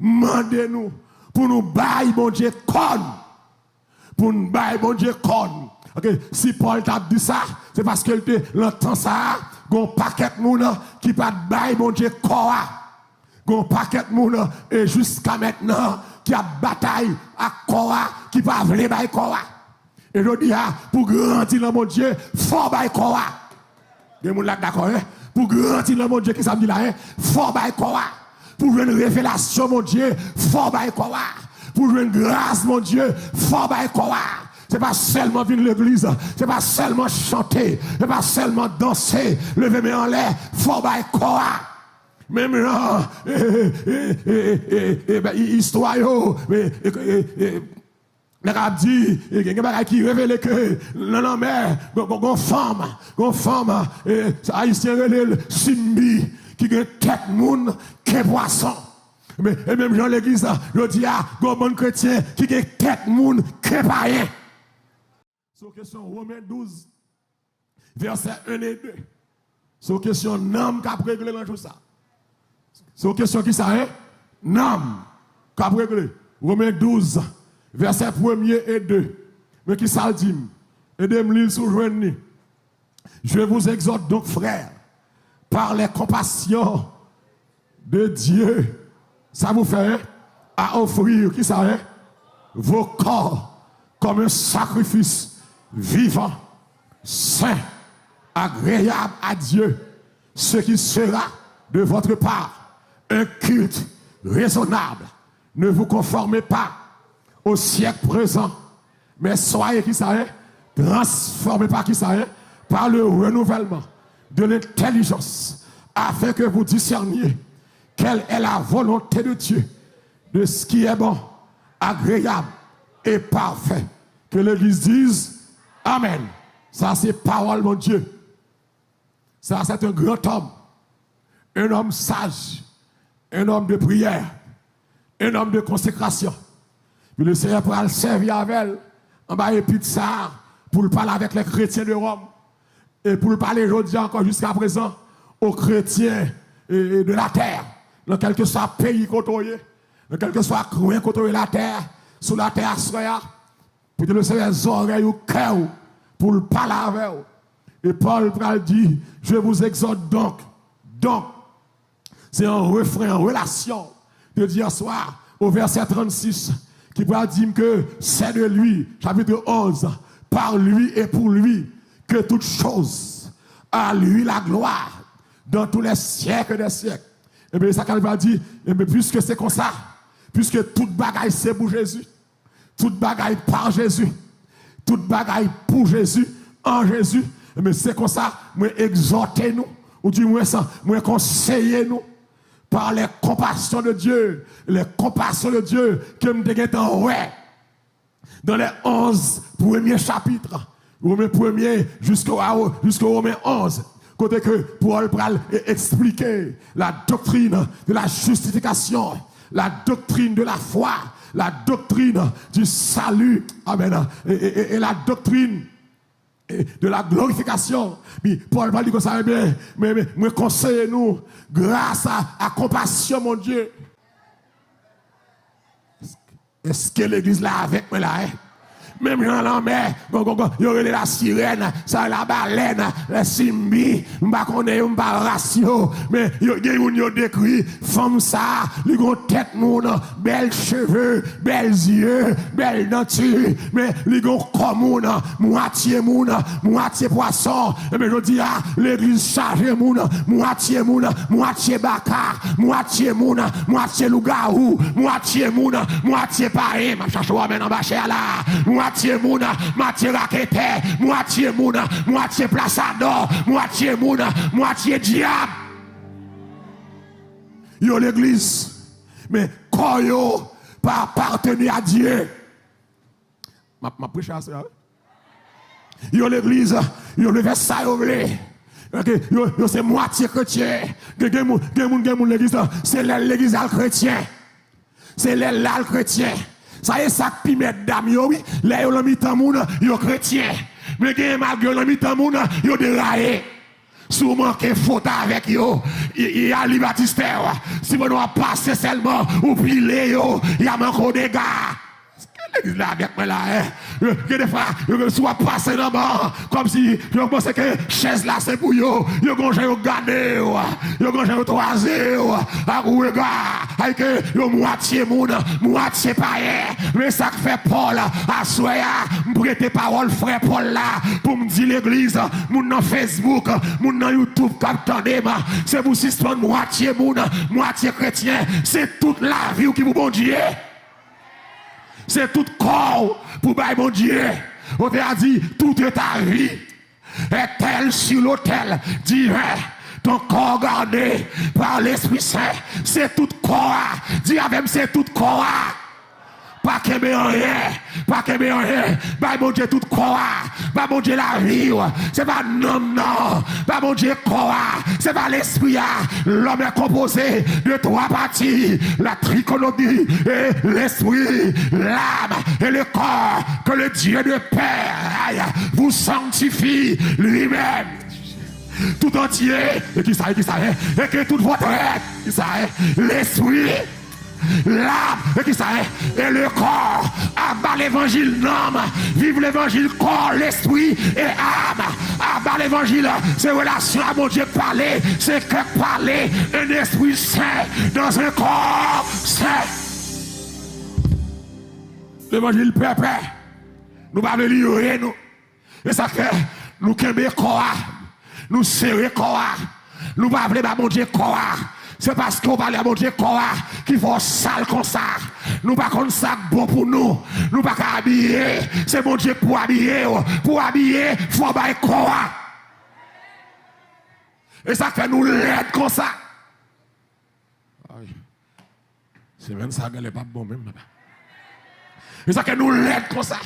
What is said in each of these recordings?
Mandez-nous pour nous bailler, bon Dieu, conne. Pour nous bailler, bon Dieu, conne. Okay. Si Paul t'a dit ça, c'est parce que l'entend ça, il y a un paquet de monde qui pas de bail, bon Dieu, quoi. Il y a un paquet de monde, et jusqu'à maintenant, qui a bataille à quoi, qui pas voulu bail quoi. Et je dis, pour grandir dans mon Dieu, faut bail quoi. Il y a des gens d'accord, hein? Pour grandir dans mon Dieu, qui ça me dit là, hein? Faut bail quoi. Pour une révélation, mon Dieu, faut bail quoi. Pour une grâce, mon Dieu, faut bail quoi. C'est pas seulement venir à l'église, c'est pas seulement chanter, c'est pas seulement danser, lever mes en l'air, faut bail quoi. Même là, histoire, les a dit, il y a des gens qui révèlent que, non, mais, une femme, haïtien, Simbi, qui a tête moun, qui est poisson. Et même dans l'église, je dis, il y a un bon chrétien qui a tête moun, qui est païen. C'est question Romains 12, verset 1 et 2. C'est question n'âme qui a réglé dans tout ça. C'est question qui ça est? N'âme qui a réglé. Romains 12, verset 1 et 2. Mais qui ça dit? Aidez-moi sur joindre. Je vous exhorte donc, frères, par les compassions de Dieu, ça vous fait à offrir, qui ça est? Vos corps comme un sacrifice vivant, saint, agréable à Dieu, ce qui sera de votre part un culte raisonnable. Ne vous conformez pas au siècle présent, mais soyez qui ça est, transformez par qui ça est, par le renouvellement de l'intelligence, afin que vous discerniez quelle est la volonté de Dieu, de ce qui est bon, agréable et parfait. Que l'Église dise Amen. Ça, c'est parole, mon Dieu. Ça, c'est un grand un homme sage, un homme de prière, un homme de consécration. Puis le Seigneur pourra le servir avec elle, en bas et puis de ça, pour le parler avec les chrétiens de Rome, et pour le parler aujourd'hui encore jusqu'à présent aux chrétiens de la terre, dans quel que soit le pays côtoyé, dans quel que soit le coin côtoyé la terre, sur la terre, pour que le Seigneur les oreilles au cœur, pour le parler avec eux. Et Paul dit, je vous exhorte donc, c'est un refrain en relation de dire soir au verset 36, qui va dire que c'est de lui, chapitre 11, par lui et pour lui, que toute chose, à lui la gloire, dans tous les siècles des siècles. Et bien ça qu'il va dire, et bien puisque c'est comme ça, puisque toute bagaille c'est pour Jésus, toute bagaille par Jésus, toute bagaille pour Jésus, en Jésus, mais c'est comme ça, moi exhortez-nous, ou du moins ça, moi conseillez-nous par les compassions de Dieu, les compassions de Dieu que me déguette en ouais. Dans les 11 premiers chapitres, Romains 1er jusqu'au Romains 11, côté que Paul va expliquer la doctrine de la justification, la doctrine de la foi, la doctrine du salut, amen, et la doctrine de la glorification. Mais Paul va dire que ça, mais conseillez-nous, grâce à compassion, mon Dieu. Est-ce que l'église là avec moi là? Même dans la mer, il y aurait la sirène, ça la baleine, la simbi, je ne connais pas ratio, mais il y a des décrit, femme ça, les gros tête moun, belles cheveux, belles yeux, belles denture, mais les gros comme moitié poisson, mais je dis l'église chargée moitié baka, moitié loup-garou, moitié pareil, ma chacho amène en bas là, moitié mouna, moitié raquette, moitié mouna, moitié plaçador, moitié mouna, moitié diable. Yo l'église, mais quand yo pas appartenir à Dieu. Ma prêche à ça. Yo l'église, yo le Versailles ouvré. Yo c'est moitié chrétien. L'église, c'est l'église chrétien. C'est l'église chrétien. Ça y est, ça qui met dame, oui, là, yo l'ami tamoun, yo chrétien. Mais malgré l'ami tamoun, yo déraillé. Si vous manquez faute avec yo, il y a les baptistères. Si vous n'avez pas passé seulement, ou pilé yo, il y a encore des gars. L'église là avec moi là, que des fois, je sois passé là-bas, comme si je pensais que chaise là c'est pour yo, yo gonje yo gade yo gonje yo toisé à ou gars, avec yo moitié moun, moitié païen, mais ça fait Paul, à soya, m'prêter parole frère Paul là, pour me dire l'église, moun dans Facebook, moun dans YouTube, captandé, c'est pour suspendre moitié moun, moitié chrétien, c'est toute la vie qui vous bon Dieu. C'est tout corps pour bailler mon Dieu. On t'a dit, toute ta vie est-elle sur l'autel divin. Ton corps gardé par l'Esprit Saint. C'est tout corps. Dis avec c'est tout corps. Pas que rien, pas que rien. Bah mon Dieu tout corps, bah mon Dieu la vie, c'est pas non, bah mon Dieu corps, c'est pas l'esprit. L'homme est composé de trois parties, la trichotomie et l'esprit, l'âme et le corps, que le Dieu de Père vous sanctifie lui-même. Tout entier, et qui ça, et que toute votre être, qui ça, l'esprit. L'âme, et qui ça est, et le corps, abat l'évangile, l'âme, vive l'évangile, corps, l'esprit et âme, abat l'évangile, c'est relation à mon Dieu parler, c'est cœur parler, un esprit saint dans un corps saint. L'évangile pépé, nous pas l'ignorer, nous, et ça fait, nous qu'aimer corps, nous serrer corps, nous pas appeler mon Dieu corps. C'est parce qu'on parle à mon Dieu qu'il faut sale comme ça. Nous pas comme ça bon pour nous. Nous pas qu'à habiller. C'est mon Dieu pour habiller. Pour habiller, il faut bailler quoi. Et ça fait nous l'aide comme ça. C'est même ça qu'elle n'est pas bon même. Et ça fait nous l'aide comme ça.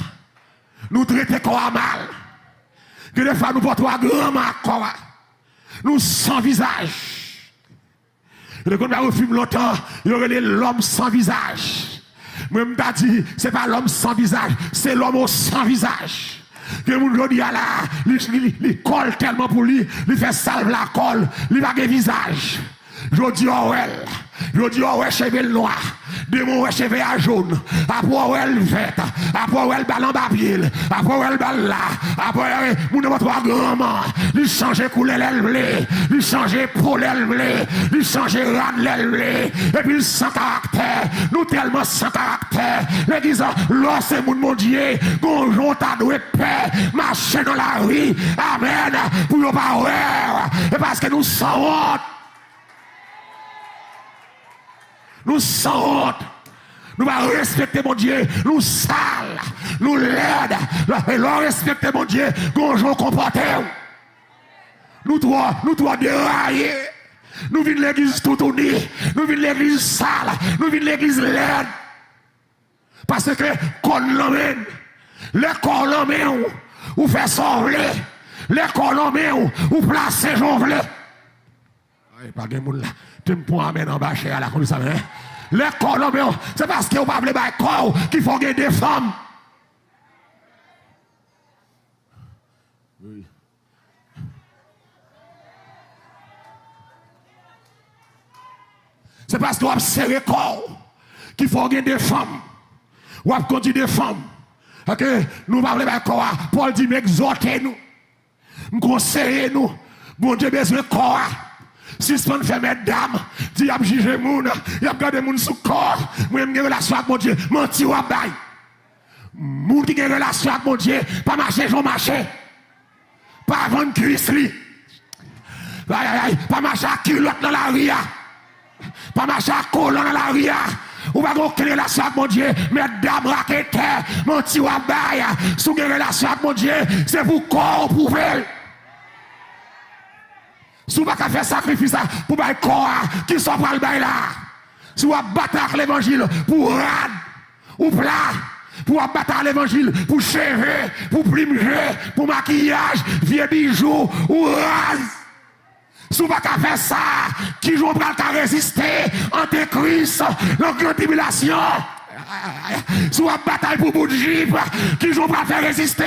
Nous traiter quoi mal. Que des fois nous portons un grand mal quoi. Nous sans visage. Et quand on fume longtemps, il y aurait l'homme sans visage. Moi, je me dit, ce n'est pas l'homme sans visage, c'est l'homme sans visage. Que mon dit à là, il colle tellement pour lui, il fait salve la colle, il n'a pas de visage. Je dis, ouais, cheveux noir, démon, ouais, cheveux à jaune, après, ouais, vert, après, ouais, ballon papier, après, ouais, ballon là, après, mon votre grand-maman, il change couleur l'elblé, il change pour l'elblé, il change rad l'elblé, et puis sans caractère, nous tellement sans caractère, les disant, là, c'est mon Dieu, gonjon t'a doué paix, marcher dans la rue, amen, pour ne pas voir, et parce que nous sommes nous sans honte. Nous allons respecter mon Dieu. Nous sales. Nous laides. Et nous respecter mon Dieu. Gonjon comporté. Nous dois dérailler. Nous venons l'église tout unie. Nous venons l'église sale. Nous venons l'église laide. Parce que quand l'emmène, les corps l'emmène ou fait sauver. Les corps l'emmène ou placer jonvler. Pas de monde là. Tu me prends amène en bas chez la comme ça. Les Colombiens, c'est parce que vous ne parlez pas de corps qu'il faut gagner des femmes. Oui. C'est parce que vous avez serré corps qu'il faut gagner des femmes. Vous avez conduit des femmes. Ok, nous ne parlons pas de corps. Paul dit, mais exhortez-nous. Nous conseillez-nous. Bon Dieu, besoin de corps. Si ce qu'on fait mettre dame, dit a juger moun, y a gardé moun sous corps, moi j'ai une relation avec mon Dieu, menti ou bail. Moun qui a une relation avec mon Dieu, pas marcher, j'en marcher. Pas vendre cuisse li. Pas marcher à culotte dans la ria. Pas marcher à colon dans la ria. Ou pas aucune relation avec mon Dieu, mais dame raquette, menti ou bail. Si vous avez une relation avec mon Dieu, c'est pour corps pour faire. Si vous n'avez pas fait sacrifice pour faire corps qui sont pas le bail là. Si vous avez battu l'évangile pour rad ou plat, pour battre l'évangile pour cheveux, pour plimer, pour maquillage, vieux bijoux ou rase. Si vous n'avez pas fait ça, qui joue pour résister, antéchrist, la grande tribulation. Sous la bataille pour bout de juif, qui j'ont pas faire résister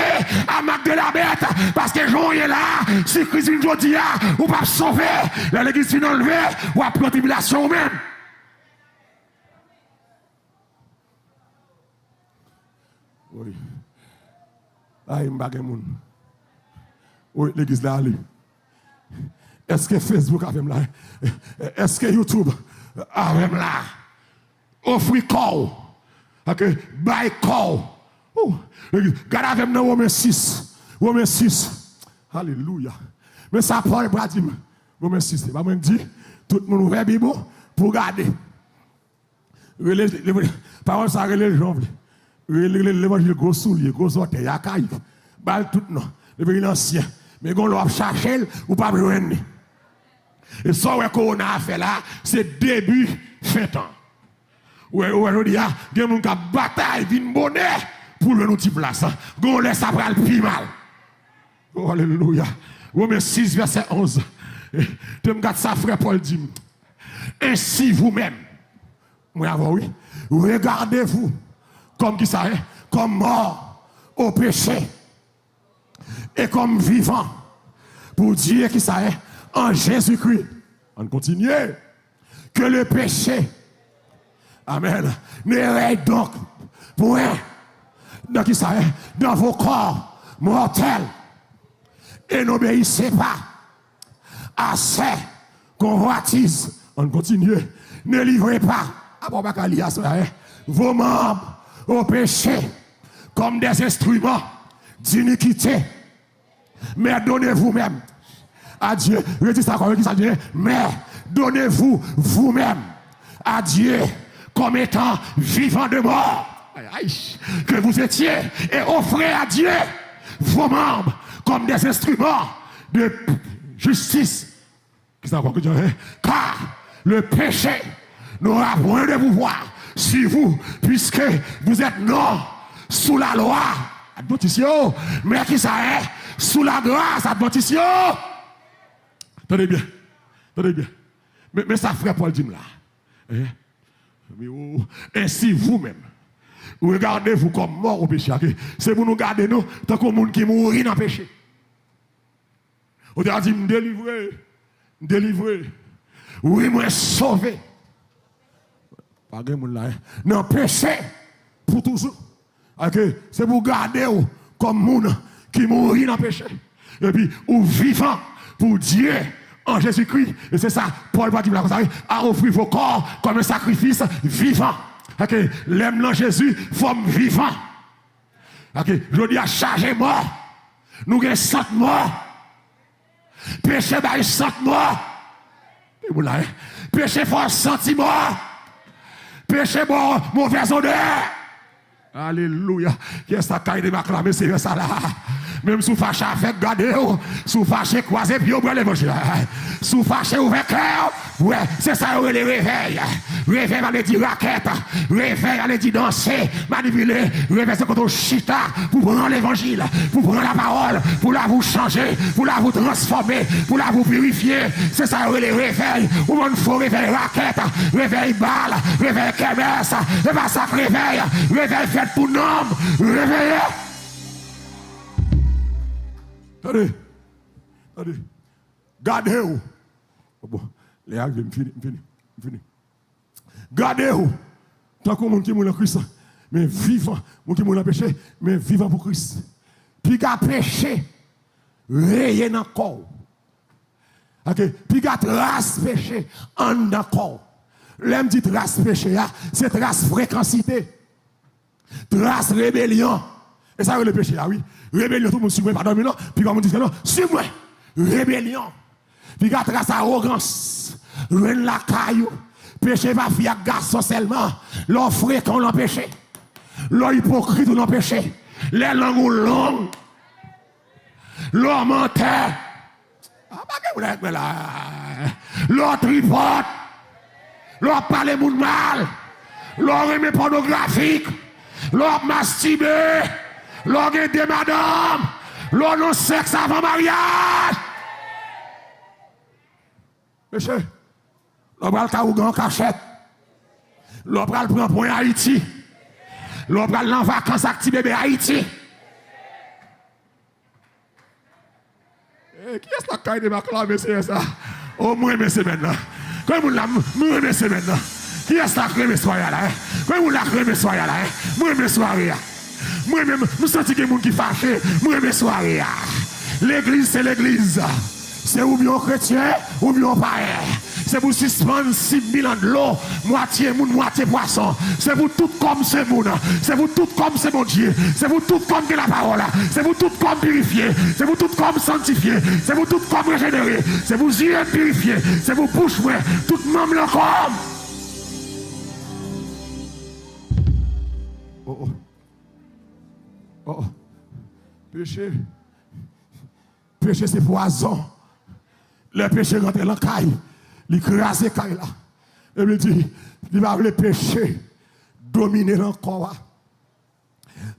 à Mac de la bête, parce que Jean est là, si Christine Jodia, ou pas sauver, l'église finit enlevée, ou à prendre tribulation même. Oui. Ah, il m'a moun. Oui, l'église là, allez. Est-ce que Facebook a fait là? Est-ce que YouTube a fait là? Offre call. Ok, buy call. Regardez avec nous Romains 6. Romains 6. Alléluia. Mais ça Paul va dire, Romains 6, c'est pas moi qui dis, tout le monde ouvre la Bible pour garder. Parole ça relève les gens. L'évangile gros soulier, gros orteil, ya caille. Bal tout non. L'évangile ancien. Mais quand on chercher ou pas besoin. Et ça qu'on a fait là, c'est début fin temps. Ouais, je dis, il y a des gens qui bataille, une bonnet pour le petit place. On laisse après le plus mal. Oh, alléluia. Romains 6, verset 11. Tu me regardes ça, frère Paul dit. Ainsi vous-même, oui, regardez-vous comme qui ça est, comme mort au péché et comme vivant pour dire qui ça est en Jésus-Christ. On continue. Que le péché, amen, ne règne donc point dans qui ça est, dans vos corps mortels et n'obéissez pas à ces convoitises. On continue. Ne livrez pas vos membres au péché comme des instruments d'iniquité. Mais donnez-vous même à Dieu. Mais donnez-vous vous-même à Dieu comme étant vivant de mort. Que vous étiez et offrez à Dieu vos membres comme des instruments de justice. Car le péché n'aura point de pouvoir sur vous, puisque vous êtes non sous la loi, admonition, mais qui ça est sous la grâce, admonition. Tenez bien, tenez bien. Mais ça frère Paul dit là. Ainsi vous-même, regardez-vous comme mort au péché. C'est pour nous garder nous, tant que monde qui mourit dans le péché. On a dit, me délivrer. Oui, moi sauvé. Pas de monde là. Non, péché pour toujours. C'est pour garder comme monde qui mourit dans le péché. Et puis, ou vivant pour Dieu en Jésus-Christ. Et c'est ça, Paul va dire à offrir vos corps comme un sacrifice vivant. L'aime dans Jésus, forme vivant. Je dis à charger mort. Nous avons 100 morts. Péché par 100 morts. Péché fort sentiment. Péché bon, mauvaise odeur. Alléluia. Qu'est-ce que ça de m'acclamer, c'est ça là. Même sous fâché avec gardez, sous fâché croisé, puis au bras l'évangile. Sous fâché ouvert cœur, ouais, c'est ça le réveil. Réveil, on dit raquette. Réveil, on dit danser, manipuler. Réveil, c'est quand on chita pour prendre l'évangile, pour prendre la parole, pour la vous changer, pour la vous transformer, pour la vous purifier. C'est ça le réveil. Où on faut réveil raquette, réveil balle, réveil kermesse, c'est pas ça réveil. Réveil fait pour l'homme, réveillez. Attendez. Gardez-vous. Bon, les gars, fini. Gardez-vous. Tant que mon qui mourut en Christ, mais vivant, mon qui mourut en péché, mais vivant pour Christ. Puis qu'à péché, rayer dans le corps. Puis qu'à trace péché, en dans le corps. L'aime dit trace péché, c'est trace fréquencité. Trace rébellion. Et ça, le péché, oui. Rébellion, tout le monde suit, pas dormir, non. Puis comme on dit, non, suis-moi. Rébellion. Puis qu'à trace arrogance. Reine la caillou. Péché va faire garçon seulement. L'on fréquent l'empêché. L'on hypocrite ou l'empêché. Les langues ou longues. L'on menteur. Ah, pas que vous là. L'on tripote. L'on parle de mal. L'on remet pornographique. L'on masturbé. L'on est des madame. L'on non sexe avant mariage. Monsieur, l'on va le caougan cachette. L'on va le prendre pour Haïti. L'on prend en vacances avec bébé Haïti. Qui est-ce qui a déclaré, c'est ça? Oh, moi, c'est maintenant. Comment vous l'avez c'est maintenant? Qui est-ce qui a créé soirée là? Comment vous l'avez créé soirée là? Moi, mes soirées. Moi-même, je sens que les gens qui fâchent. Moi, mes soirées. L'église, c'est l'église. C'est ou bien chrétien, ou bien païen. C'est pour suspendre 6 000 ans de l'eau, moitié moun, moitié poisson. C'est pour tout comme ce monde. C'est pour tout comme ce mon Dieu. C'est pour tout comme de la parole. C'est pour tout comme purifié. C'est pour tout comme sanctifié. C'est pour tout comme régénéré. C'est pour yeux purifié. C'est pour bouche ouée. Tout membre le comme. Oh oh. Oh oh. Péché. Péché c'est poison. Le péché rentre dans la caille. Il crase la caille là. Et il dit, il va le péché dominer le corps.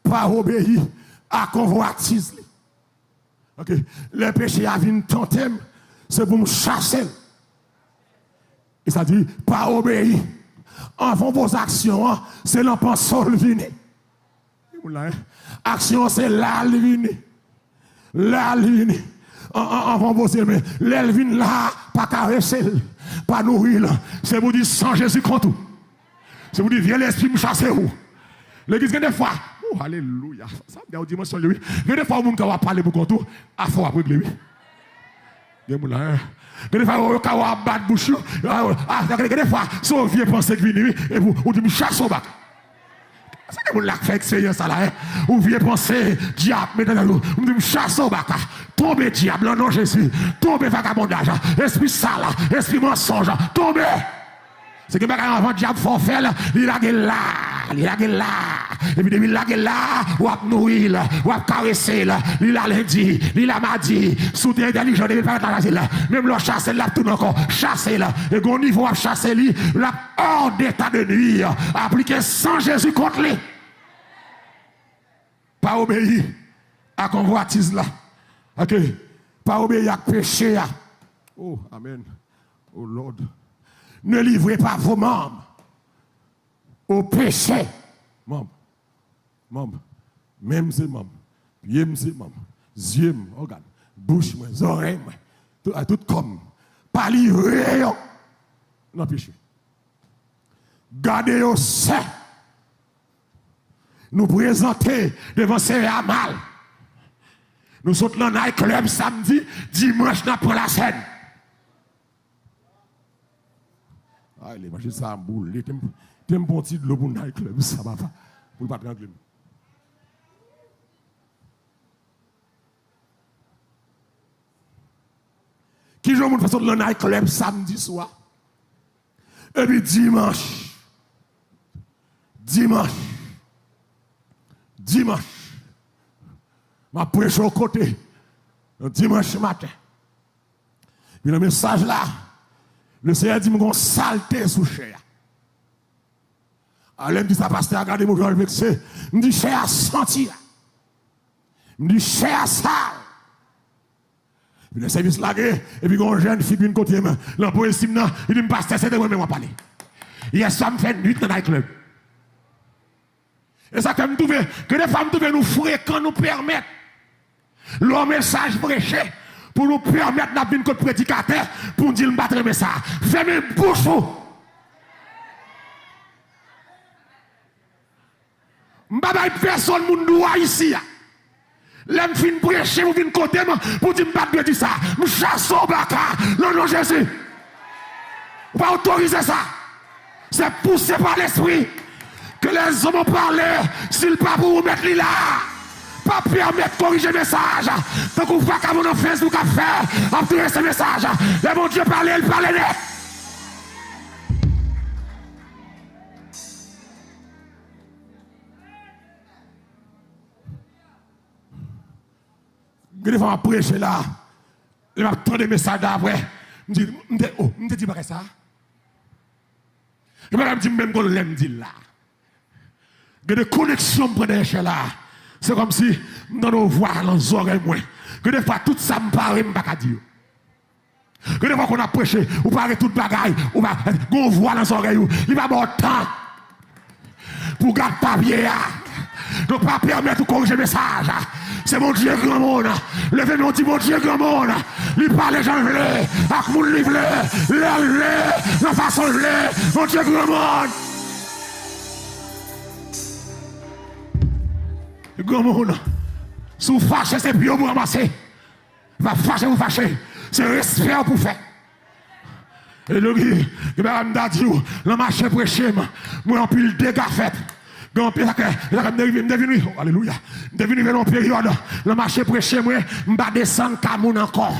Pas obéir à convoitise. Ok. Le péché a vu tenter, c'est pour me chasser. Et ça dit, pas obéir. Avant vos actions, c'est l'empenseur le vini. Action, c'est là le vini. Là le vini. Avant vos aimés, l'elvin là, pas caresser, pas nourrir. C'est vous dire sans Jésus contre tout. C'est vous dire, viens l'esprit me chasser où. L'église, des fois, oh, alléluia. Ça me dit, dimension, lui. Des fois, vous va parler pour contre tout, à fois après lui. Des fois, vous va battre bouche. Des fois, si vous vieux pensez que vous et vous dites, chasse au bac. C'est que vous l'avez fait expérience là, vous vieux penser, diable, mettez-le, vous dites, chasse au bac. Tombez, diable, non Jésus. Tombez, vagabondage. Esprit sale, esprit mensonge. Tombez. C'est que avant diable forfait, il a là. Il a là. Et puis, il a là, ou à nourrir, ou à caresser, il a lundi, il a mardi, soutien intelligent, il va faire la même le chasser là, tout encore, chasser là. Et au niveau à chasser lui, là, hors d'état de nuit, appliqué sans Jésus contre lui. Pas obéir à convoitise là. Ok, pas obéir à péché. Oh, amen. Oh Lord. Ne livrez pas vos membres au péché. Membres. Même c'est membres. Pieds, c'est membres. Yeux, organes. Bouche, oreilles, tout comme. Pas livrer non péché. Gardez au sein. Nous présenter devant ces mal. Nous sommes dans un club samedi, dimanche, nous prenons la scène. Ah, il est ça en boule. Il est un bon petit de l'eau pour le club, ça va pas. Pour ne pas prendre. Qui joue mon façon de le club samedi soir? Et puis dimanche. Ma prêche au côté, dimanche matin. Puis le message là, le Seigneur dit, mon saleté sous chair. Alors, il me dit, ça pasteur, regardez mon genre vexé. Il me dit, chair senti. Il me dit, chair sale. Puis le service là, et puis une jeune fille, une côté, l'employé Simna, il dit, pasteur, c'est de moi-même à parler. Hier soir, je me fais une nuit dans le club. Et ça, que des femmes trouvent nous fréquents, nous permettent leur message prêché pour nous permettre d'avoir une côte prédicateur pour nous dire battre le ça. Fermez bouche. M'baba personne moun doua ici. L'aime fin prêcher ou vin côté pour dire battre de ça. M'chasse au baka, le nom Jésus. Ou pas autoriser ça. C'est poussé par l'esprit. Que les hommes ont parlé, s'ils pas pour vous mettre là, pas permettre de corriger le message. Tant qu'on voit qu'à mon Facebook à faire, à tourner ce message. Et mon Dieu parlait, il parlait net. Je vais prêcher là. Il va prendre des messages après. Je me dis pas ça. Je me dis même qu'on l'aime dire là. Que des connexions pour des là. C'est comme si dans nos voix, dans nos oreilles, que des fois tout ça me paraît, je ne peux pas dire. Que des fois qu'on a prêché, ou paraît toute bagaille, ou qu'on voit dans nos oreilles, il va avoir temps pour garder papier. Donc, pas permettre de corriger le message. C'est mon Dieu grand monde. Levez-moi, dit mon Dieu grand monde. Il parle les gens vlés, avec mon livre, la façon vlé, mon Dieu grand monde. Grand monde. Si vous fâchez, c'est bio pour ramasser. Va fâcher ou fâcher. C'est respect pour faire. Et le gars, le marché prêché, moi, en pile dégâts fait. Alléluia. Je suis venu en période, le marché prêché, moi, je vais descendre Camoun encore.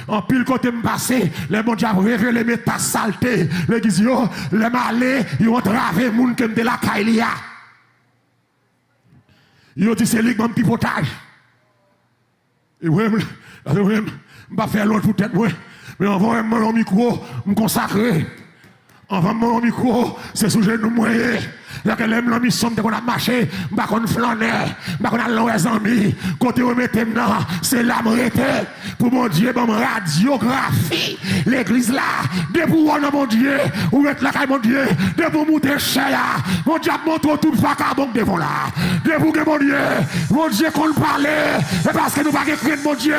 En pile côté me passer, les bons diables révélé mes tas saleté. Les guizio, les malais, ils ont travé les gens qui ont de la Kailia. Ils ont dit c'est lui qui m'a pipotage. Et oui, je ne vais pas faire l'autre pour tête, mais on va mon micro, me consacrer. On va mon micro, c'est sujet nous moyen. Là que l'aime la mission de qu'on a marché, bah qu'on flâner, bah qu'on a l'ouest amis, côté où mettez maintenant, c'est la moralité. Pour mon Dieu, bon radiographie, l'église là, depuis où on a mon Dieu, où est là mon Dieu, depuis où monter cher, mon Dieu montre tout vagabond devant là. Depuis que mon Dieu qu'on parlait, et parce que nous pas écrire mon Dieu,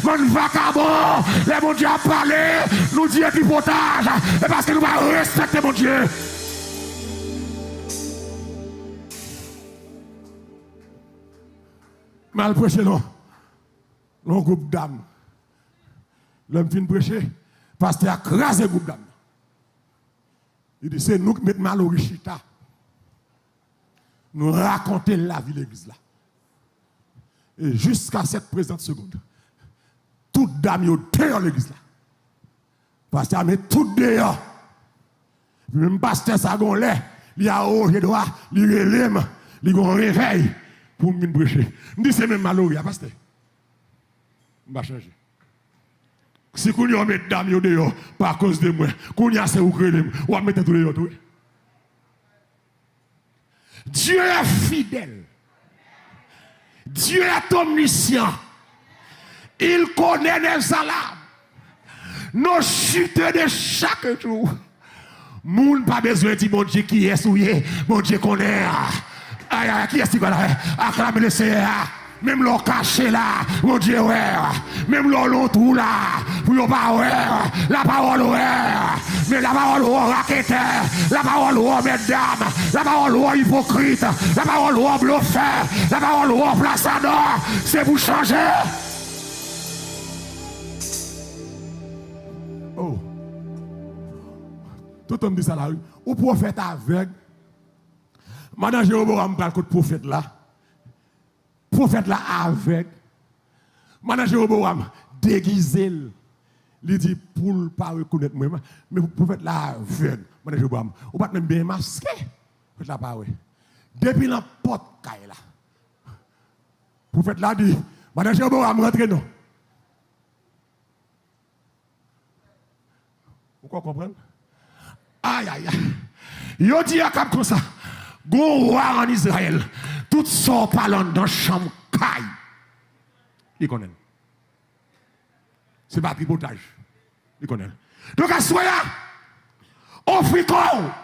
mon vagabond, les mon Dieu a parlé, nous dit équipotage, et parce que nous pas respecter mon Dieu. Mal prêché, non. Le groupe d'âmes. L'homme fin prêcher, parce qu'il a crasé le groupe d'âmes. Il dit c'est nous qui mettons mal au Richita. Nous raconter la vie de l'église là. Et jusqu'à cette présente seconde, toute dame est dehors l'église là. Parce qu'il a mis tout dehors. Même pasteur Sagonlet, il a haut, il doit, il relève, il a un réveil. Pour me prêcher. Je dis c'est même malheureux, pasteur. Je vais changer. Si vous mettez dame dehors, par cause de moi, vous avez c'est vous créez, vous allez mettre tout dehors. Dieu est fidèle. Dieu est omniscient. Il connaît les alarmes. Nos chutes de chaque jour. Moun pas besoin de dire mon Dieu qui est souillé, mon Dieu connaît. Aïe, qui est-ce qui va là? Acclamer le Seigneur. Même l'on caché là, mon Dieu, ouais. Même l'on tout là, pour ne pas ouais. La parole ouais. Mais la parole ouais, raqueteur. La parole ouais, mesdames. La parole ouais, hypocrite. La parole ouais, bluffeur. La parole ouais, plaçador. C'est pour changer. Oh. Tout le monde dit ça là. Ou prophète aveugle. Madame Jéroboam parle de prophète là. Prophète là avec. Madame Jéroboam déguisé. Il dit pour ne pas reconnaître moi. Mais prophète là avec. Madame Jéroboam. Ou pas même bien masqué. Prophète là pas ouais. Depuis la porte caille là. Prophète là dit. Madame Jéroboam rentre non. Pourquoi comprendre? Aïe aïe aïe. Yo dit à cap comme ça. Gon roi en Israël, tout ça parlant dans chambre caille. Il connaît. C'est pas tripotage. Il connaît. Donc à ce moment-là, on fait corps.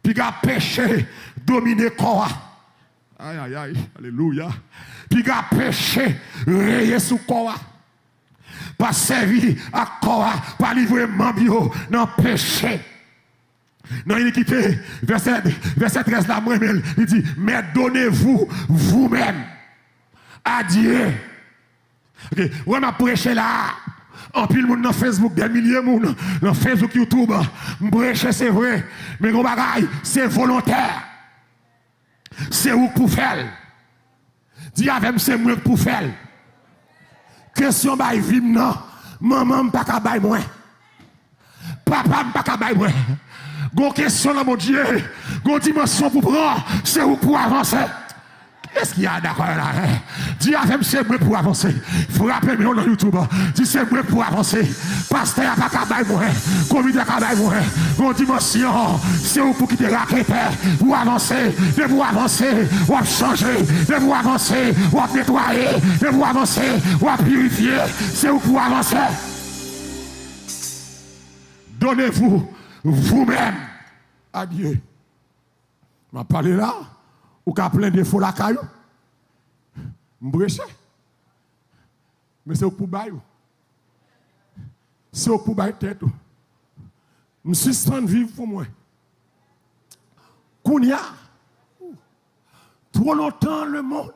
Puis il a péché, dominer corps. Aïe aïe aïe, alléluia. Puis il a péché, rayer sous corps. Pas servi à corps, pas livrer mambio dans péché. Dans l'iniquité, verset 13 là, il dit, mais donnez-vous vous-même à Dieu. Okay. Ouais, m'a prêché là. En pile monde dans Facebook, des milliers de monde dans Facebook, YouTube. Prêcher c'est vrai, mais mon bagaille, c'est volontaire. C'est où pour faire. Dis avec c'est moi pour faire. Question bah vim non. Maman pas ka bay moi. Papa pas ka bay moi. Gon question là mon Dieu, gon dimension pour prendre, c'est où pour avancer. Qu'est-ce qu'il y a d'accord là? Dis avec c'est moi pour avancer. Frappez moi dans YouTube. Dis c'est moi pour avancer. Pasteur pas capable moi. Comité capable moi. Gon dimension, c'est où pour quitter la raquette pour avancer, de vous avancer, ou changer, de vous avancer, ou nettoyer, de vous avancer, ou purifier, c'est où pour avancer. Donnez-vous vous-même à Dieu. Je parle là, Ou qu'à plein de faux la caillou. M'breche. Mais c'est pour bailler. C'est pour bailler tête. Je suis suspend vivre pour moi. Kounia. Trop longtemps le monde.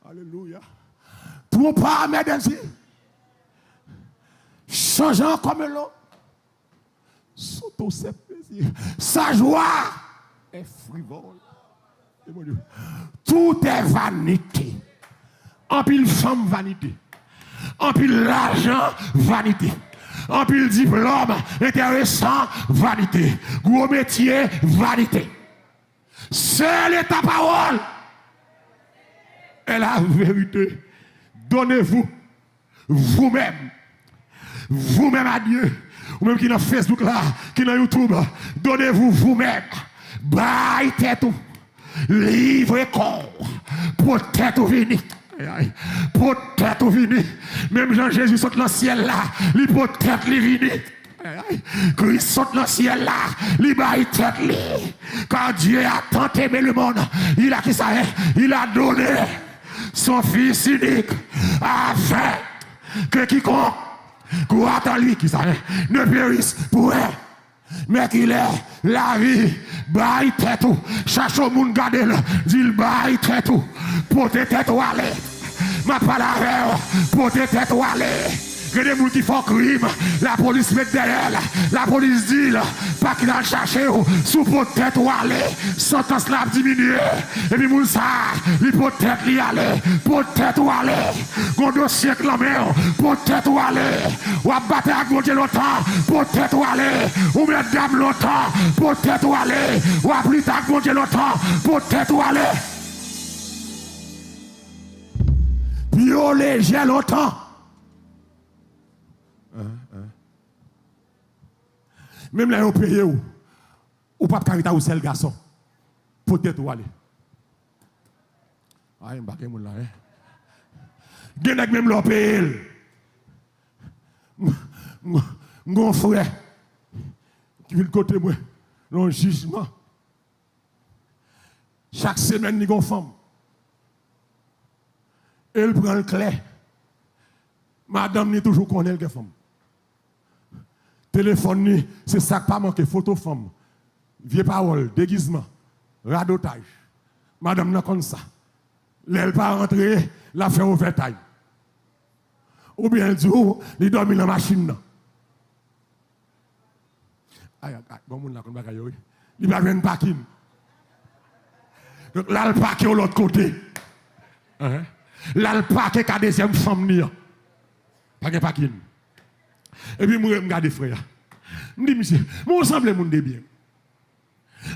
Alléluia. Trop pas, mesdames. Changeant comme l'autre. Surtout ses plaisirs. Sa joie est frivole. Tout est vanité. En pile femme vanité. En pile l'argent vanité. En pile diplôme intéressant vanité. Gros métier vanité. Seule est ta parole. Et la vérité. Donnez-vous vous-même. Vous-même à Dieu. Ou même qui est dans Facebook là, qui est dans YouTube. Donnez-vous vous-même. Bye tête. Livre corps. Peut-être vini. Peut-être vini. Même Jean-Jésus saute dans le ciel là. Il peut-être vini. Christ saute dans le ciel là. Il baille tête. Quand Dieu a tant aimé le monde, il a qui ça est? Il a donné son fils unique afin que quiconque croit en lui qui ça est, ne périsse pour elle. Mais qu'il est la vie, baille tête ou, cherche au monde garder le, dit baille tête ou, pour te tête ou aller. Ma parole, pour te tête ou aller. Il y a des gens qui font crime, la police met derrière, la police dit, pas qu'il a cherché, sous pour tête ou aller, sentence l'a diminué, et puis moun ça, il peut tête y aller, pour tête ou aller, qu'on dossier clamé, pour tête ou aller, ou à battre à gauche longtemps, pour tête ou aller, ou mettre dame longtemps, pour tête ou aller, ou à plus tard gauche longtemps, pour tête ou aller. Violer j'ai longtemps. Même là, on paye ou pas de carita ou seul garçon. Peut-être ou aller. Ah, il m'a là. Gen même l'on paye. Mon frère qui vient de côté moi, dans jugement. Chaque semaine, il y a une femme. Elle prend le clé. Madame n'est toujours connaît le femme. Téléphone, c'est ça qui pas manqué, photo femme. Vieux parole, déguisement, radotage. Madame n'a comme ça. Elle pas rentrer, la fait overtime. Ou bien elle dit, il dormi dans la machine. Aïe, bon monde là, comme ça, il va venir parking. Donc là, il parque de l'autre côté. Là, il parque à deuxième femme. Pas de parking. Et puis, moi, je regarde les frères. Je dis, monsieur, moi, je semble mon bien.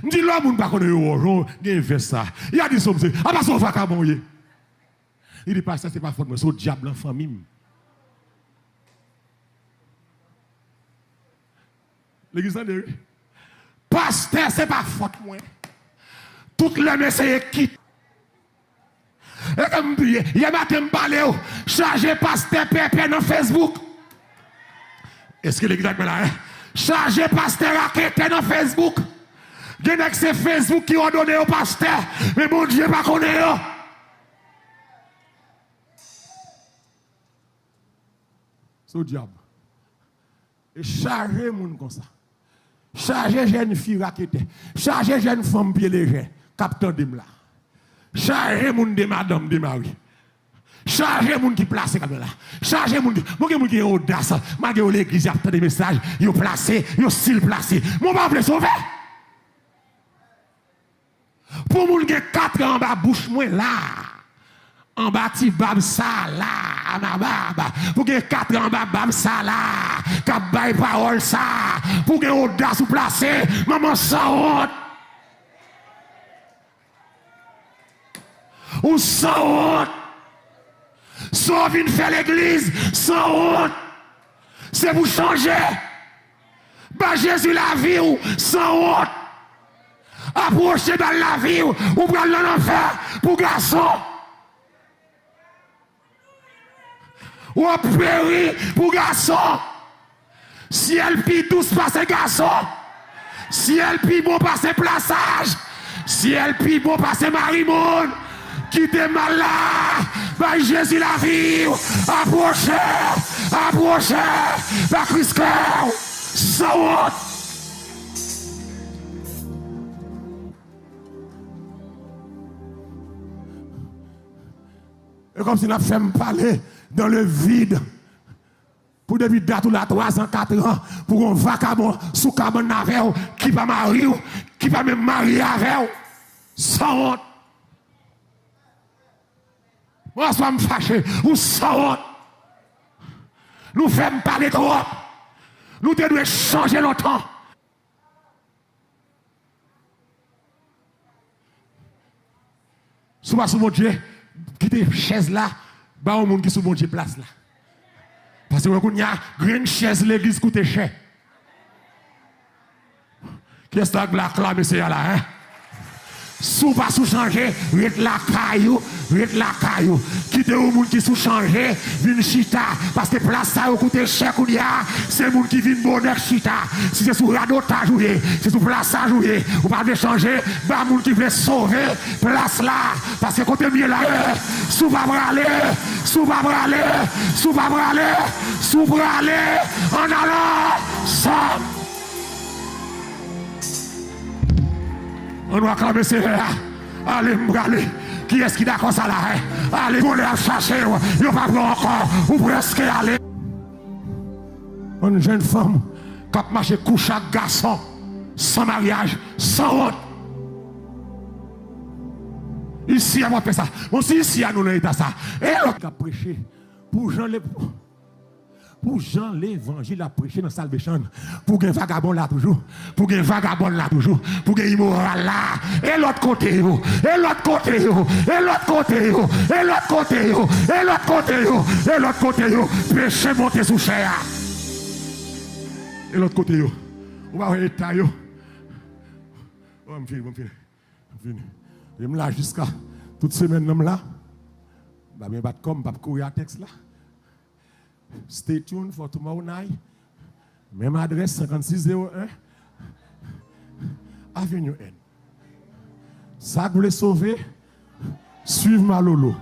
Je dis, là, je ne sais pas comment il fait ça. Il a dit, ça, monsieur, ah, pas ça, on va cabonner. Il dit, pas ça, c'est pas faute, mais c'est au diable en famille. L'église de Dieu. Pasteur, c'est pas faute, moi. Toutes les messieurs quittent. Et comme je dis, il y a matin, je parle, chargé pasteur Pépé dans Facebook. Est-ce que l'église est là? Chargé pasteur raquette dans Facebook. Il y a que c'est Facebook qui a donné au pasteur. Mais mon Dieu, pas connaît. C'est au diable. Et chargé moun comme ça. Chargé jeune fille raquette. Chargé jeune femme pied léger. Capteur de là. Chargé moun de madame de mari. Chargez moun qui place comme là. Chargez moun qui est audace. Malgré l'église, il y a des messages, ils ont placé, ils ont style placé. Mon pas voulait sauver. Pour moun qui 4 ans en bas, bouche moi là. En bas, ti bab ça là. En bas, pour que 4 ans en bas, bab ça là. Cap bail parole ça. Pour que audace ou placé. Maman sans honte. Ou sans honte. Sans venir faire l'église, sans honte. C'est pour changer. Bah Jésus la vie ou sans honte. Approchez dans la vie ou prendre l'enfer pour garçon. Ou périr pour garçon. Si elle pille douce passe garçon. Si elle pille bon passe plaçage. Si elle pis bon passer Marie-Monde, qui était mal là, bah Jésus la vie, approchez, bah Christ cœur, sans honte. Et comme si nous fait me parler dans le vide. Pour depuis date ou la 3 ans, 4 ans, pour un vagabond sous cabane avec qui va marier, qui va même marier avec sans honte. Moi, je suis fâché, ou sans honte. Nous faisons parler trop. Nous devons changer longtemps. Souvent, sous mon Dieu, quitter chaise là, bah, au monde qui sous mon Dieu place là. Parce que il y a une chaise l'église coûte cher. Qu'est-ce que la clame c'est là, hein? Sous pas sous changer, rete la caillou. Quittez au monde qui sous changer, vin chita. Parce que place ça coûte cher qu'on y a, c'est le monde qui vient bonheur chita. Si c'est sous radotage jouer, c'est sous place ça jouer, ou pas de changer, bah monde qui veut sauver place là. Parce que côté mieux là, sous va braler, en allant, ça. On doit acclamer ces là. Allez, m'braler. Qui est-ce qui d'accord ça là? Allez, on les a chercher. Il n'y a pas encore. Ou presque aller. Une jeune femme qui a marché couche à garçon, sans mariage, sans honte. Ici, à moi, fait ça. Bon, si ici, à nous, l'état ça. Et l'autre qui a prêché pour Jean les. Pour Jean l'évangile a prêché dans la salvation. Pour qu'il y ait vagabond là toujours. Pour qu'il y ait vagabond là toujours. Pour qu'il y ait immoral là. Et l'autre côté, péché monté sous chair. Et l'autre côté, on va voir l'état. Oh, je finis. Je me là jusqu'à toute semaine, là. Je vais battre comme, je vais courir à texte là. Stay tuned for tomorrow night. Même adresse 5601 Avenue N. Ça que vous voulez sauver, suivez ma lolo.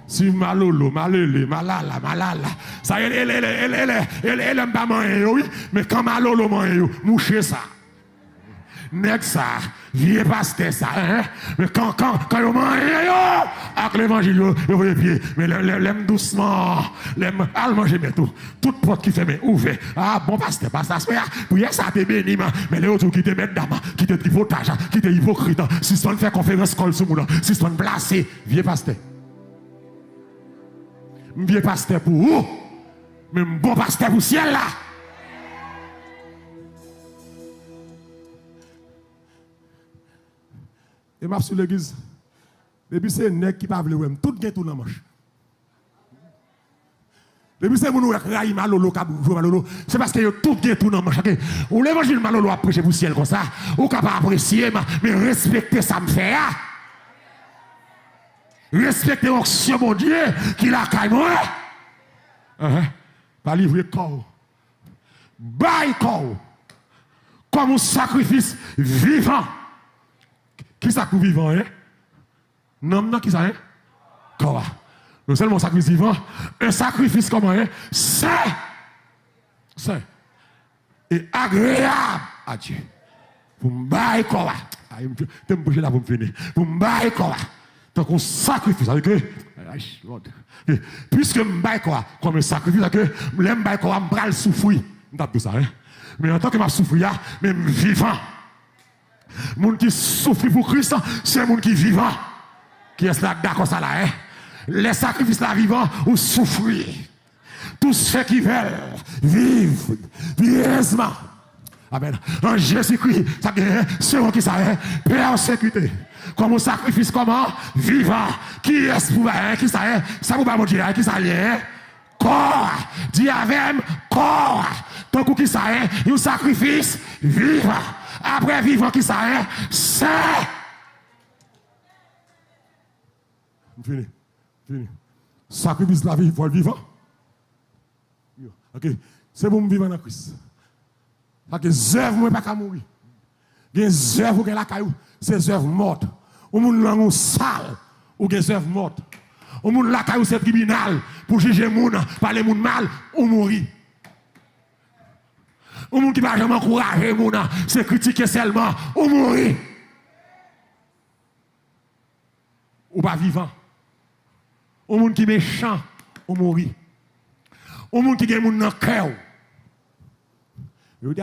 Suivez ma lolo, malala. Ça, elle aime pas manger, oui, mais quand ma lolo mange, mouchez ça. Nèg ça, vieux pasteur ça, hein? Mais quand vous mangez, avec l'évangile, vous voyez pied, mais l'aime doucement, l'aime al manger bientôt. Toute porte qui ferme, ouvert. Ah, bon pasteur, prière ça te béni, mais les autres qui te mettent d'âme, qui te tripotage, qui te hypocrite, si on fait conférence col sur moi, si on placé, vieux pasteur. Vieux pasteur pour où? Mais bon pasteur pour ciel là. Et m'a sur l'église. Depuis c'est un nèg qui pas vle wèm, tout gen tout dans manche. Depuis c'est moun raï malolo kabou malolo, c'est parce que yo tout gen tout dans manche. Ou l'évangile malolo a prêcher pour ciel comme ça, ou capable apprécier mais respecter ça me fait. Respecter l'onction mon Dieu qui la caille moi. Pas livrer corps. Bail corps. Comme un sacrifice vivant. Qui ça pour vivant, hein? Non, qui ça, hein? Quoi? Non seulement sacrifice vivant, un sacrifice comment, hein? Saint et agréable à Dieu. Pour me bailler quoi? Je me bouger là pour me finir. Pour me bailler quoi? Donc on sacrifice avec eux. Puisque me baille quoi? Comme un sacrifice avec eux, je me baille quoi? Je me souffrir. Je tape tout ça, hein? Mais en tant que je souffre, même vivant. Moun qui souffre pour Christ, c'est un monde qui est vivant. Qui est là d'accord ça là, hein? Les sacrifices là vivants ou souffrir. Tous ceux qui veulent vivre pieusement. Amen. En Jésus-Christ, ça c'est qui ça, hein? Paix en sécurité. Comme un sacrifice, comment? Vivant. Qui est-ce pour qui ça, hein? Ça vous pas mon Dieu, qui ça hein? Corps. Dis avec corps. Tant que qui ça, hein? Un sacrifice vivant. Après vivant qui ça est, c'est. Fini. Sacrifice la vie pour le vivant. Ok. C'est pour me vivre dans Christ. Parce que zèvre, moi, pas qu'à mourir. Des œuvres ou la caillou, c'est œuvres mortes. Ou moun langue sale, ou des œuvres mortes. Ou moun la caillou c'est tribunal pour juger moun, parler moun mal, ou mourir. Ou moun qui va jamais encourager moun, c'est critiquer seulement, ou mourir. Ou pas vivant. Ou moun qui méchant, ou mourir. Ou moun qui gen moun dans cœur. Yo dis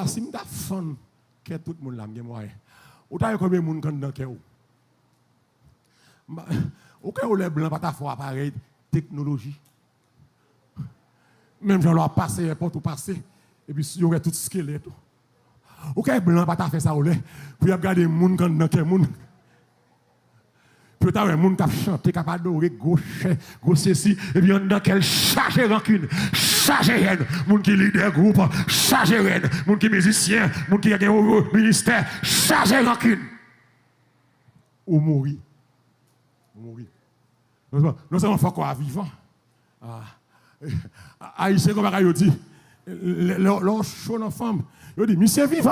si m'ta fan que tout le monde là m'gen moyen. Ou ta combien moun kan dans cœur. Ou que les blancs pas ta foi appareil technologie. Même j'en leur passer porte ou passer et puis y aurait tout squelette. Ou que blanc pas ta fait ça ou là pour regarder moun kan dans cœur moun. Peut-être un monde qui a chanté, qui a adoré, gauche, ceci, et puis on a quel charge rancune, charge haine, monde qui leader groupe, charge haine, monde qui musicien, monde qui a un ministère, charge rancune. Ou mourir. Ou mourir. Non seulement faut qu'on vivant. Haïtien comme il dit, leur chaud dans femme, il dit, monsieur vivant.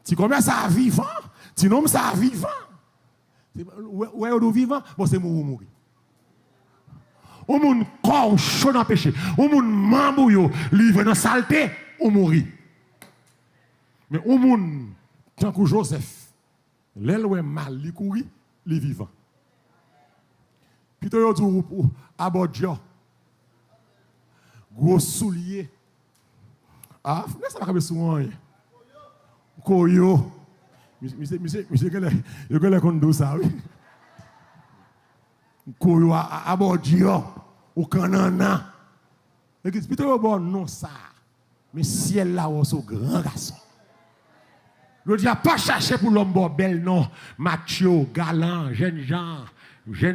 Tu commences à vivant. Sinon, ça vivant. Ouais, on vivant, bon, c'est mourir. Ou moun corps chaud dans péché. Ou moun mambo yo livré dans saleté, ou mourir. Mais ou moun, tant que Joseph, l'aile ouais mal, li courir, li vivant. Puis yo dit à Bodja, gros soulier. Ah, ça va comme souvent. Koyo. Monsieur, il y a un ça, oui. Koyo à Bordio, au Canana. Et puis, plutôt bon, non, ça. Mais ciel là, c'est un grand garçon. Je dis, pas chercher pour l'homme bel, non. Mathieu, galant, jeune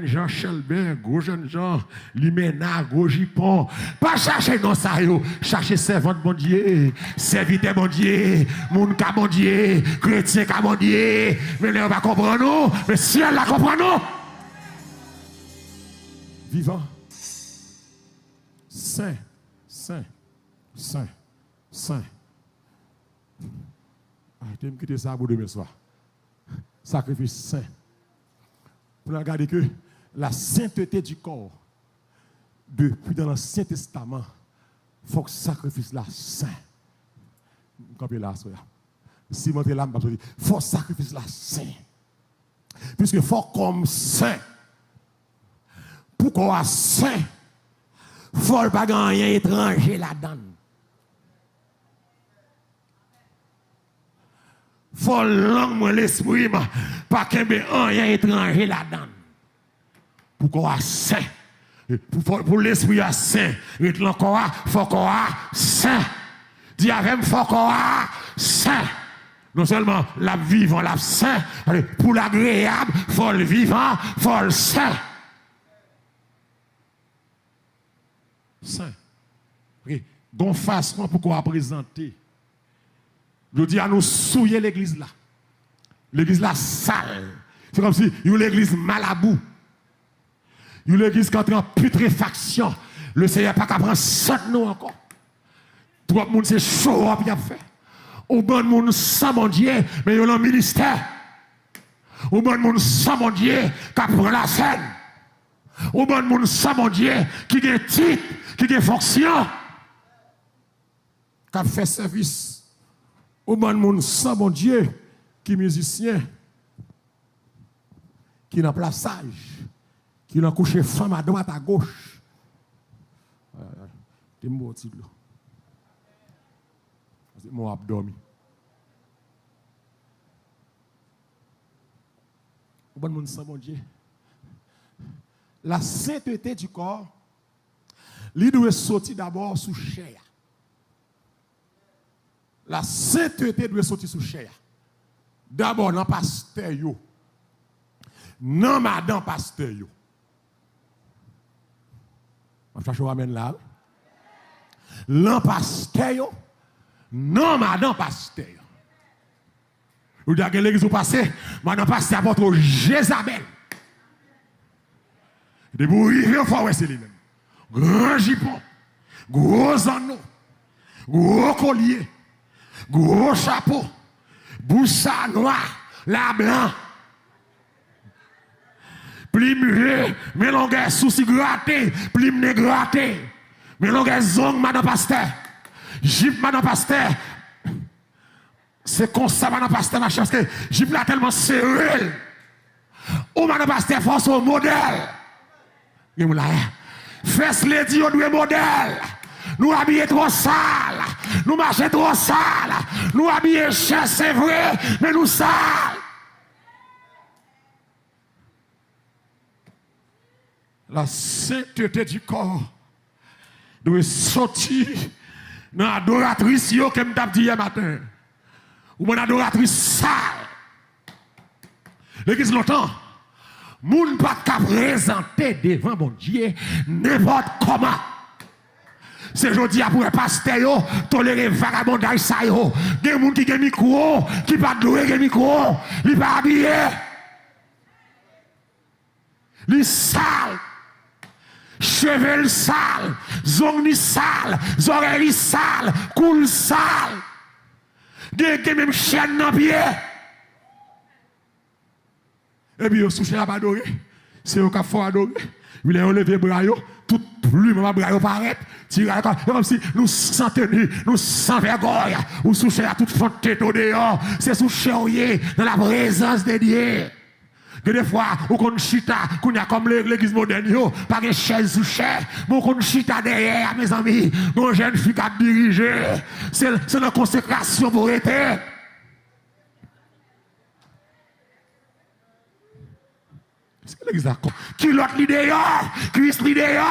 Jean Chelbin, gros jeune Jean, Limena, gros Jipon. Pas chercher dans ça, yo. Chercher servante bon Dieu, serviteur bon Dieu, moun ka bon Dieu, chrétien ka bon Dieu. Mais là, on va comprendre, non. Mais si elle la comprend, non. Vivant. Saint. Je vais me quitter ça pour demain soir. Sacrifice saint. Pour regarder que la sainteté du corps, depuis dans l'Ancien Testament, il faut que le sacrifice là saint. Campez là, si vous là, il faut que le sacrifice là saint. Puisque il faut comme saint. Pour qu'on soit saint, il ne faut pas gagner étranger là-dedans. Faut l'homme l'esprit, pas qu'il y ait rien étranger là-dedans. Pour qu'on soit saint. Pour l'esprit à saint. Il faut qu'on soit saint. Dis avec faut qu'on soit saint. Non seulement la vivant, la saint. Pour l'agréable, faut le vivant, faut le saint. Saint. Bon façon pour qu'on présenter. Je dis à nous souiller l'église là. L'église là sale. C'est comme si il y a l'église malabou. Il y a l'église qui entre en putréfaction. Le Seigneur n'a pas qu'à prendre ça de nous encore. Tout le monde c'est chaud à bien fait. Au bon monde sans mon Dieu, mais il y a un ministère. Au bon monde sans mon Dieu qui prend la scène. Au bon monde sans mon Dieu qui a titre, qui a fonction. Qui fait service. Au bon monde sans bon Dieu, qui est musicien, qui est dans plaçage, qui est couché femme à droite à gauche. C'est mon titre. C'est mon abdomen. Au bon monde sans bon Dieu. La sainteté du corps, il doit sortir d'abord sous chair. La sainteté doit sortir sous chair. D'abord, dans le pasteur, dans madame pasteur. On cherche à ramène là. Dans pasteur, dans madame pasteur. Vous dites que l'église passée, madame pasteur votre Jézabel. De vous arriver au fond, c'est lui-même. Grand jupon, gros anneau, gros collier. gros chapeau, boussa noir, la blanc. Plim mais longueur souci gratté, plim ne gratté. Mais longueur zong madame pasteur. Jip madame pasteur. C'est comme ça madame pasteur ma chance que jip là tellement serré. Ou madame pasteur force au modèle. Fesse lady on doit modèle. Nous habillons trop sale, nous marchons trop sale, nous habillons cher, c'est vrai, mais nous sales. La sainteté du corps doit sortir dans l'adoratrice que je t'ai dit hier matin. Ou mon adoratrice sale. L'église longtemps, moun pas qu'à présenter devant mon Dieu n'importe comment. C'est aujourd'hui pour un pasteur, tolérer vagabondage ça yo. Des gens qui ont micro, qui pas de micro, ils pas habillé. Les sales. Cheveux sales, zongni sales, oreilles sales, coule sales. Des même chaîne dans pied. Et puis, au souche à adorer. C'est au cas faut adorer. Il a levé bras, tout plume, ma bras paraît. Comme si nous sans tenue, nous sans vergogne, ou souche à toute fonte tête au dehors. C'est souche dans la présence de Dieu. Que des fois, on connaît chita, qu'on a comme l'église moderne, pas de chaise ou chaise, mais on connaît chita derrière, mes amis, nos jeunes filles qui dirigent. C'est la consécration pour être. C'est l'église d'accord. Qui l'autre l'idée, Christ l'idée.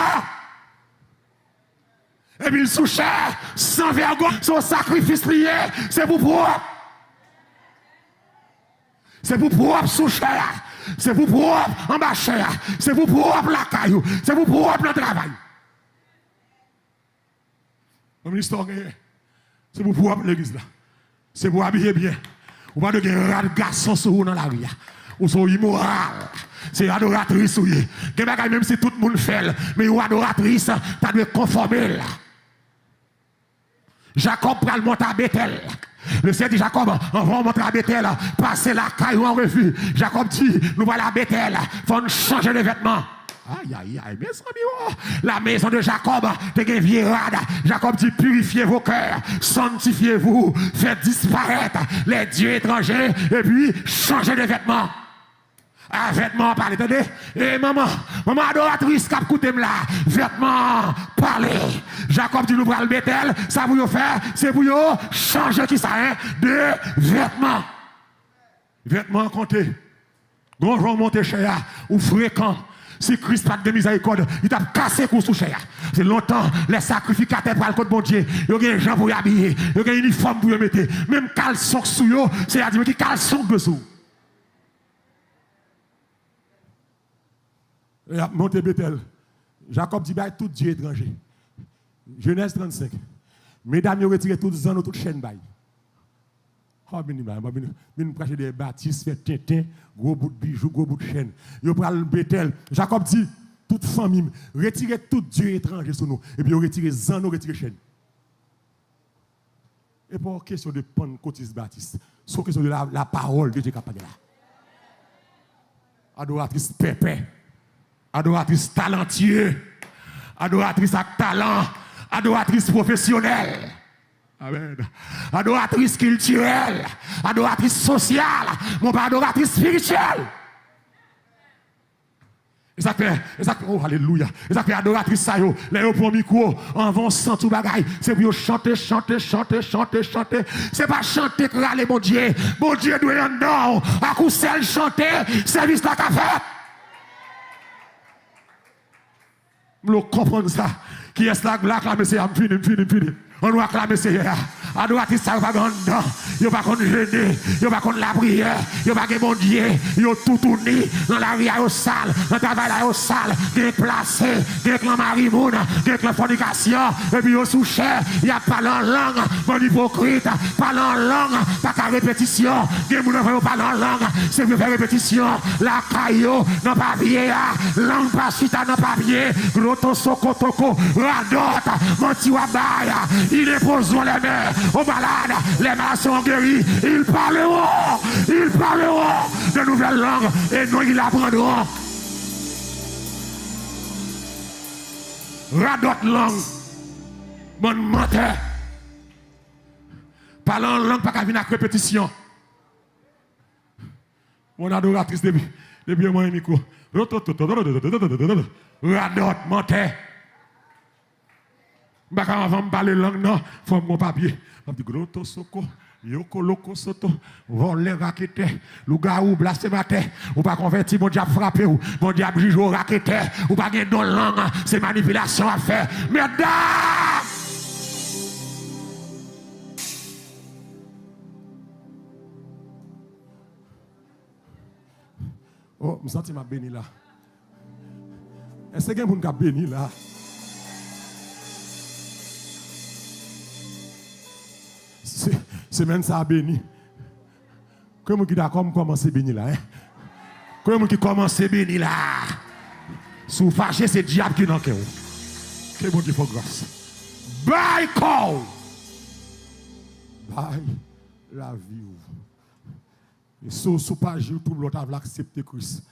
Et puis il souche, sans vergogne, son sacrifice lié, c'est pour propre. C'est pour propre souche. C'est pour propre en bas cher. C'est pour propre la caillou. C'est pour propre le travail. Comme l'histoire, c'est pour propre l'église là. C'est pour habiller bien. Ou pas de gagner garçon sur vous dans la rue. Ou sont immoral. C'est adoratrice ou yé. Même si tout le monde fait, mais ou adoratrice, tu dois conformer là. Jacob prend le monter à Bethel. Le Seigneur dit Jacob, on va monter à Bethel, passer la caille en refus. Jacob dit, nous allons à Bethel, il faut nous changer de vêtements. Aïe, aïe, aïe, mes amis, la maison de Jacob, t'es une vieille rade. Jacob dit, purifiez vos cœurs, sanctifiez-vous, faites disparaître les dieux étrangers, et puis changez de vêtements. Ah, vêtements, parlez, attendez. Et maman adoratrice, cap coûté là, vêtements, parlez. Jacob dit, nous prenons le Bethel, ça vous faire, c'est pour vous changer qui ça, hein, de vêtements. Vêtements comptés. Grand jour monté cher, ou fréquent. Si Christ pas de miséricorde, il t'a cassé pour sous cher. C'est longtemps, les sacrificateurs pour le côté de bon Dieu. Il y a des gens pour y habiller, il y a un uniforme pour y mettre. Même caleçon sous eux, c'est à dire qui caleçon dessous. Et a monté Bethel. Jacob dit, bah, tout Dieu étranger. Genèse 35. Mesdames, ils ont retiré toutes les ans, toutes les chaînes. Oh, bien, prêcher des bâtisses, fait tintin, gros bout de bijoux, gros bout de chaîne. Ils ont pris le Bethel. Jacob dit, toute famille, retirez tout Dieu étranger sur nous. Et puis, ils ont retiré les ans, retiré les chaînes. Et pas question de Pentecôtiste baptiste. C'est question de la parole de Dieu qui est là. Adoratrice pépé. Adoratrice talentueux, adoratrice avec talent, adoratrice professionnelle, amen. Adoratrice culturelle, adoratrice sociale, mon pas adoratrice spirituelle. Exactement. Oh, alléluia. Exactement. Adoratrice, ça yo. Là, yo pour micro, en avançant tout bagaille. C'est pour chanter. C'est pas chanter que râler, mon Dieu. Mon Dieu doit y en non. À coup seul chanter, service la café. Nous comprenons ça. Qui est là, acclamer c'est fini. On doit acclamer c'est adoratrice ça va grand dedans. Yo pas qu'on gêner, yo pas qu'on la prière, yo pas que bon Dieu, yo tout tourné dans la vie au sale, dans le travail au sale, déplacé, avec la marimoune, avec la fornication, et puis au sous-cher, il y a pas en langue, bon hypocrite, parle en langue, pas qu'à répétition, des gens ne parle en langue, c'est mieux faire répétition, la caillou, non papier, langue pas chita, non papier, roto soko toko, radota, menti wabaya, il est posé les mains, aux malades, les malades sont guéris. Ils parleront de nouvelles langues et nous ils apprendront. Radot langue, mon menteur. Parlant en langue, pas qu'à venir à répétition. Mon adoratrice depuis moi, micro. Radot, menteur. Bah, quand avant de parler langue, non, il faut mon papier. Je dis, groto soko, yoko loko soto, voler raquette, lougaou, blasphémateur, ou pas converti, mon diable frappé, ou mon diable juge au raquette, ou pas gagner dans langue, c'est manipulation à faire. Mesdames! Oh, je me sens ma béni là. Est-ce que quelqu'un qui a béni là? Semaine ça a béni. Comment qui d'accord commencer béni là, hein? Comment qui commence béni là? Sous fâché c'est diable qui n'en cœur. Que bon qui faut grâce. Bye call. Bye la vie. Et sous page YouTube l'autre a accepté Christ.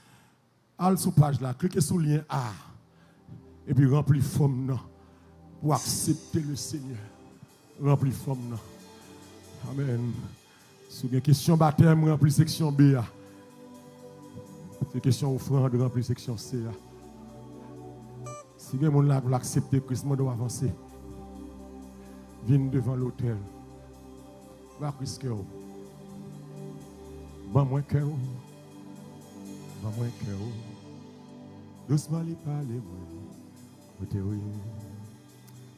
Al sous page là, cliquez sur le lien A et puis remplis forme non pour accepter le Seigneur. Remplis forme non. Amen. Si vous avez une question baptême, remplis section B. C'est question offrande, remplis section C. Si vous avez pour accepter Christ, vous doit avancer. Viens devant l'autel. Va Christ cœur. Va moins cœur. Va moins cœur. Doucement les parler.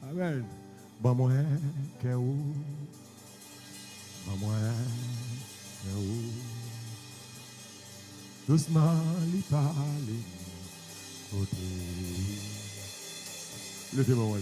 Amen. Va moins cœur. Maman, doucement, lui parler. Levez-moi,